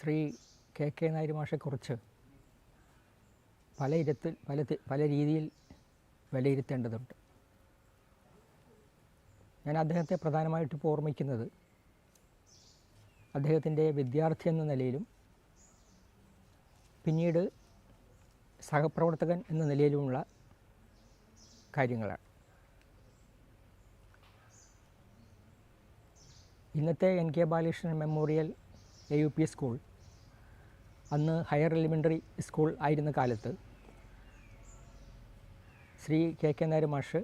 Shri K K Nair മാഷെക്കുറിച്ച് പല രീതിയിൽ വിലയിരുത്തേണ്ടതുണ്ട്. ഞാൻ അദ്ദേഹത്തെ പ്രധാനമായിട്ട് ഇപ്പോൾ ഓർമ്മിക്കുന്നത് അദ്ദേഹത്തിൻ്റെ വിദ്യാർത്ഥി എന്ന നിലയിലും പിന്നീട് സഹപ്രവർത്തകൻ എന്ന നിലയിലുമുള്ള കാര്യങ്ങളാണ്. ഇന്നത്തെ N K Balakrishnan memorial AUP school അന്ന് ഹയർ എലിമെൻ്ററി സ്കൂൾ ആയിരുന്ന കാലത്ത് ശ്രീ കെ കെ നായർ മാഷ്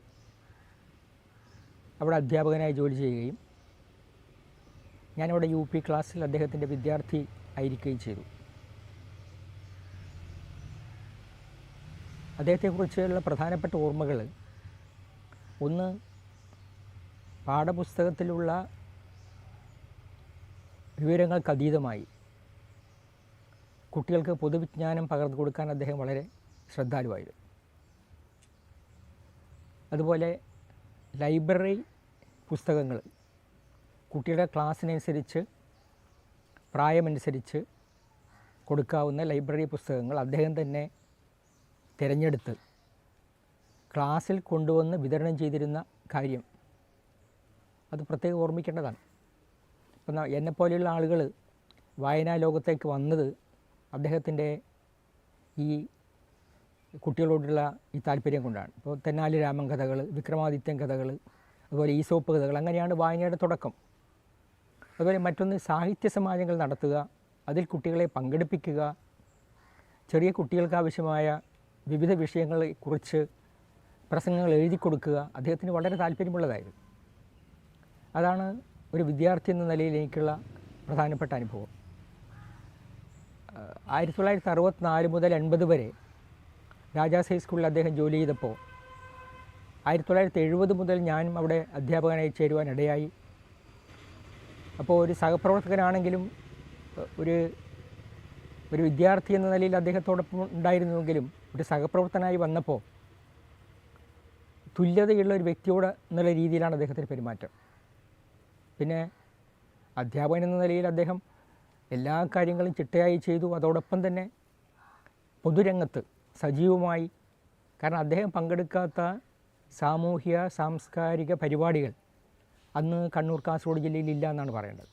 അവിടെ അധ്യാപകനായി ജോലി ചെയ്യുകയും ഞാനവിടെ UP ക്ലാസ്സിൽ അദ്ദേഹത്തിൻ്റെ വിദ്യാർത്ഥി ആയിരിക്കുകയും ചെയ്തു. അദ്ദേഹത്തെക്കുറിച്ചുള്ള പ്രധാനപ്പെട്ട ഓർമ്മകൾ, ഒന്ന്, പാഠപുസ്തകത്തിലുള്ള വിവരങ്ങൾക്കതീതമായി കുട്ടികൾക്ക് പൊതുവിജ്ഞാനം പകർന്നു കൊടുക്കാൻ അദ്ദേഹം വളരെ ശ്രദ്ധാലുവായിരുന്നു. അതുപോലെ ലൈബ്രറി പുസ്തകങ്ങൾ കുട്ടിയുടെ ക്ലാസ്സിനനുസരിച്ച് പ്രായമനുസരിച്ച് കൊടുക്കാവുന്ന ലൈബ്രറി പുസ്തകങ്ങൾ അദ്ദേഹം തന്നെ തിരഞ്ഞെടുത്ത് ക്ലാസ്സിൽ കൊണ്ടുവന്ന് വിതരണം ചെയ്തിരുന്ന കാര്യം അത് പ്രത്യേകം ഓർമ്മിക്കേണ്ടതാണ്. ഇപ്പം എന്നെപ്പോലെയുള്ള ആളുകൾ വായനാ ലോകത്തേക്ക് വന്നത് അദ്ദേഹത്തിൻ്റെ ഈ കുട്ടികളോടുള്ള ഈ താല്പര്യം കൊണ്ടാണ്. ഇപ്പോൾ തെന്നാലി രാമൻ കഥകൾ, വിക്രമാദിത്യൻ കഥകൾ, അതുപോലെ ഈസോപ്പ് കഥകൾ, അങ്ങനെയാണ് വായനയുടെ തുടക്കം. അതുപോലെ മറ്റൊന്ന്, സാഹിത്യ സമാജങ്ങൾ നടത്തുക, അതിൽ കുട്ടികളെ പങ്കെടുപ്പിക്കുക, ചെറിയ കുട്ടികൾക്ക് ആവശ്യമായ വിവിധ വിഷയങ്ങളെക്കുറിച്ച് പ്രസംഗങ്ങൾ എഴുതി കൊടുക്കുക, അദ്ദേഹത്തിന് വളരെ താല്പര്യമുള്ളതായിരുന്നു. അതാണ് ഒരു വിദ്യാർത്ഥി എന്ന നിലയിൽ എനിക്കുള്ള പ്രധാനപ്പെട്ട അനുഭവം. 1964 മുതൽ 80 വരെ രാജാസ് ഹൈസ്കൂളിൽ അദ്ദേഹം ജോലി ചെയ്തപ്പോൾ 1970 മുതൽ ഞാനും അവിടെ അധ്യാപകനായി ചേരുവാൻ ഇടയായി. അപ്പോൾ ഒരു സഹപ്രവർത്തകനാണെങ്കിലും ഒരു വിദ്യാർത്ഥി എന്ന നിലയിൽ അദ്ദേഹത്തോടൊപ്പം ഉണ്ടായിരുന്നുവെങ്കിലും ഒരു സഹപ്രവർത്തകനായി വന്നപ്പോൾ തുല്യതയുള്ള ഒരു വ്യക്തിയോട് എന്നുള്ള രീതിയിലാണ് അദ്ദേഹത്തിൻ്റെ പെരുമാറ്റം. പിന്നെ അധ്യാപകൻ എന്ന നിലയിൽ അദ്ദേഹം എല്ലാ കാര്യങ്ങളും ചിട്ടയായി ചെയ്തു. അതോടൊപ്പം തന്നെ പൊതുരംഗത്ത് സജീവമായി, കാരണം അദ്ദേഹം പങ്കെടുക്കാത്ത സാമൂഹ്യ സാംസ്കാരിക പരിപാടികൾ അന്ന് കണ്ണൂർ കാസർഗോഡ് ജില്ലയിൽ ഇല്ല എന്നാണ് പറയേണ്ടത്.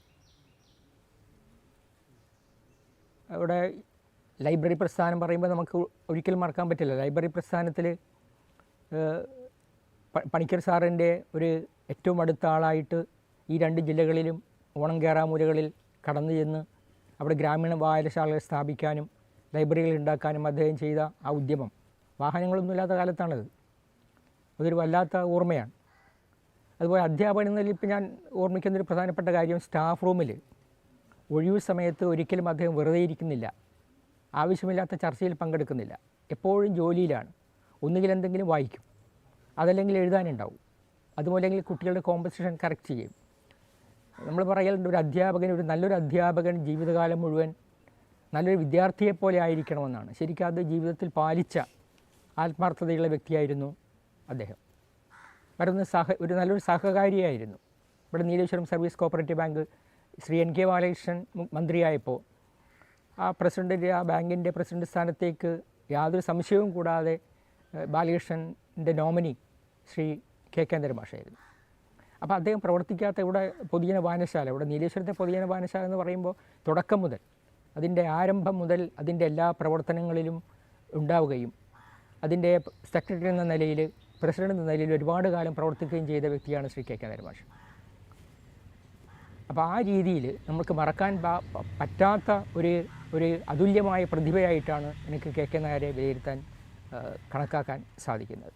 അവിടെ ലൈബ്രറി പ്രസ്ഥാനം പറയുമ്പോൾ നമുക്ക് ഒരിക്കലും മറക്കാൻ പറ്റില്ല. ലൈബ്രറി പ്രസ്ഥാനത്തിൽ പണിക്കർ സാറിൻ്റെ ഒരു ഏറ്റവും അടുത്ത ആളായിട്ട് ഈ 2 ജില്ലകളിലും ഓണം കേറാമൂലകളിൽ കടന്നു ചെന്ന് അവിടെ ഗ്രാമീണ വായനശാലകൾ സ്ഥാപിക്കാനും ലൈബ്രറികൾ ഉണ്ടാക്കാനും അദ്ദേഹം ചെയ്ത ആ ഉദ്യമം, വാഹനങ്ങളൊന്നുമില്ലാത്ത കാലത്താണത്. അതൊരു വല്ലാത്ത ഓർമ്മയാണ്. അതുപോലെ അധ്യാപകൻ എന്ന നിലയിൽ ഇപ്പം ഞാൻ ഓർമ്മിക്കുന്നൊരു പ്രധാനപ്പെട്ട കാര്യം, സ്റ്റാഫ് റൂമിൽ ഒഴിവു സമയത്ത് ഒരിക്കലും അദ്ദേഹം വെറുതെ ഇരിക്കുന്നില്ല, ആവശ്യമില്ലാത്ത ചർച്ചയിൽ പങ്കെടുക്കുന്നില്ല, എപ്പോഴും ജോലിയിലാണ്. ഒന്നുകിൽ എന്തെങ്കിലും വായിക്കും, അതല്ലെങ്കിൽ എഴുതാനുണ്ടാവും, അതുമല്ലെങ്കിൽ കുട്ടികളുടെ കോമ്പസിഷൻ കറക്റ്റ് ചെയ്യും. നമ്മൾ പറയലുണ്ട്, ഒരു നല്ലൊരു അധ്യാപകൻ ജീവിതകാലം മുഴുവൻ നല്ലൊരു വിദ്യാർത്ഥിയെപ്പോലെ ആയിരിക്കണമെന്നാണ്. ശരിക്കും അത് ജീവിതത്തിൽ പാലിച്ച ആത്മാർത്ഥതയുള്ള വ്യക്തിയായിരുന്നു അദ്ദേഹം. മറ്റൊന്ന് ഒരു നല്ലൊരു സഹകാരിയായിരുന്നു. ഇവിടെ Nileshwaram service cooperative bank Shri N K Balakrishnan മന്ത്രിയായപ്പോൾ ആ ബാങ്കിൻ്റെ പ്രസിഡന്റ് സ്ഥാനത്തേക്ക് യാതൊരു സംശയവും കൂടാതെ ബാലകൃഷ്ണൻ്റെ nominee Shri K K Nair മാഷായിരുന്നു. അപ്പോൾ അദ്ദേഹം പ്രവർത്തിക്കാത്ത ഇവിടെ പൊതുജന വായനശാല, ഇവിടെ നീലേശ്വരത്തെ പൊതുജന വായനശാല എന്ന് പറയുമ്പോൾ തുടക്കം മുതൽ, അതിൻ്റെ ആരംഭം മുതൽ അതിൻ്റെ എല്ലാ പ്രവർത്തനങ്ങളിലും ഉണ്ടാവുകയും അതിൻ്റെ സെക്രട്ടറി എന്ന നിലയിൽ, പ്രസിഡന്റ് എന്ന നിലയിൽ ഒരുപാട് കാലം പ്രവർത്തിക്കുകയും ചെയ്ത വ്യക്തിയാണ് ശ്രീ കെ കെ നായർ മാഷ്. അപ്പോൾ ആ രീതിയിൽ നമുക്ക് മറക്കാൻ പറ്റാത്ത ഒരു അതുല്യമായ പ്രതിഭയായിട്ടാണ് എനിക്ക് കെ കെ നായരെ വിലയിരുത്താൻ കണക്കാക്കാൻ സാധിക്കുന്നത്.